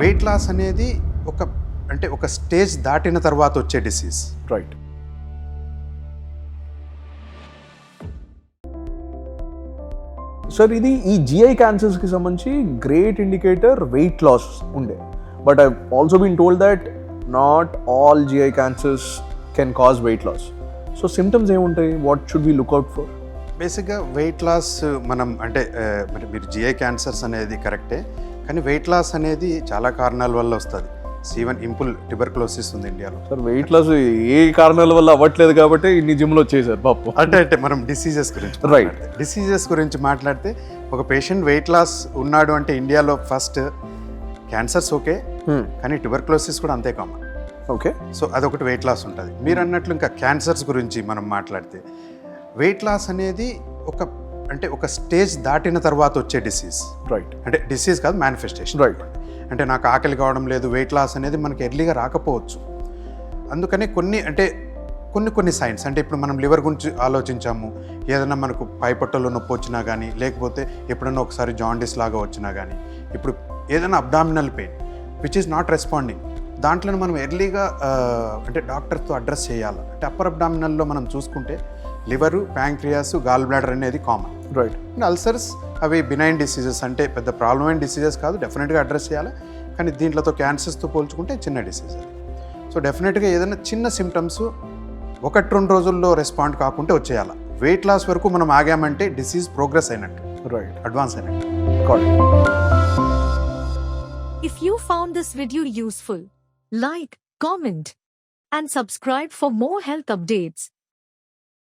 Weight loss అనేది ఒక stage దాటిన తర్వాత వచ్చే డిసీజ్. రైట్. సార్ ఇది ఈ జిఐ క్యాన్సర్స్కి సంబంధించి గ్రేట్ ఇండికేటర్ వెయిట్ లాస్ ఉండే, but I also been told that not all GI cancers can cause weight loss. So symptoms ఏముంటాయి, what should we look out for? బేసిక్గా వెయిట్ లాస్ మనం మరి మీరు జిఐ క్యాన్సర్స్ అనేది కరెక్టే, కానీ వెయిట్ లాస్ అనేది చాలా కారణాల వల్ల వస్తుంది. ఈవెన్ ఇంపుల్ ట్యూబర్కులోసిస్ ఉంది ఇండియాలో. సార్ వెయిట్ లాస్ ఏ కారణాల వల్ల అవ్వట్లేదు కాబట్టి ఇన్ని జిమ్లో వచ్చేసారు పాపం. అంటే మనం డిసీజెస్ గురించి రైట్, డిసీజెస్ గురించి మాట్లాడితే ఒక పేషెంట్ వెయిట్ లాస్ ఉన్నాడు అంటే ఇండియాలో ఫస్ట్ క్యాన్సర్స్ ఓకే, కానీ ట్యూబర్కులోసిస్ కూడా అంతే కామన్. ఓకే, సో అదొకటి వెయిట్ లాస్ ఉంటుంది. మీరు అన్నట్లు ఇంకా క్యాన్సర్స్ గురించి మనం మాట్లాడితే వెయిట్ లాస్ అనేది ఒక స్టేజ్ దాటిన తర్వాత వచ్చే డిసీజ్. రైట్, అంటే డిసీజ్ కాదు, మేనిఫెస్టేషన్. రైట్. అంటే నాకు ఆకలి కావడం లేదు, వెయిట్ లాస్ అనేది మనకి ఎర్లీగా రాకపోవచ్చు. అందుకని కొన్ని సైన్స్, అంటే ఇప్పుడు మనం లివర్ గురించి ఆలోచించాము, ఏదైనా మనకు పైపొట్టలో నొప్పి వచ్చినా కానీ, లేకపోతే ఎప్పుడన్నా ఒకసారి జాండీస్ లాగా వచ్చినా కానీ, ఇప్పుడు ఏదైనా abdominal pain which is not responding, దాంట్లో మనం ఎర్లీగా అంటే డాక్టర్తో అడ్రస్ చేయాలి. అంటే అప్పర్ అబ్డామినల్లో మనం చూసుకుంటే లివరు, ప్యాంక్రియాస్, గాల్ బ్లాడర్ అనేది కామన్. రైట్. అండ్ అల్సర్స్ అవి బినైన్ డిసీజెస్, అంటే పెద్ద ప్రాబ్లమ్ అయిన డిసీజెస్ కాదు, డెఫినెట్గా అడ్రస్ చేయాలి. కానీ దీంట్లతో క్యాన్సర్స్తో పోల్చుకుంటే చిన్న డిసీజ్ అది. సో డెఫినెట్గా ఏదైనా చిన్న సిమ్టమ్స్ 1-2 రోజుల్లో రెస్పాండ్ కాకుంటే వచ్చేయాలి. వెయిట్ లాస్ వరకు మనం ఆగామంటే డిసీజ్ ప్రోగ్రెస్ అయినట్టు, రైట్, అడ్వాన్స్ అయినట్టు. If you found this video useful, like, comment, and subscribe for more health updates.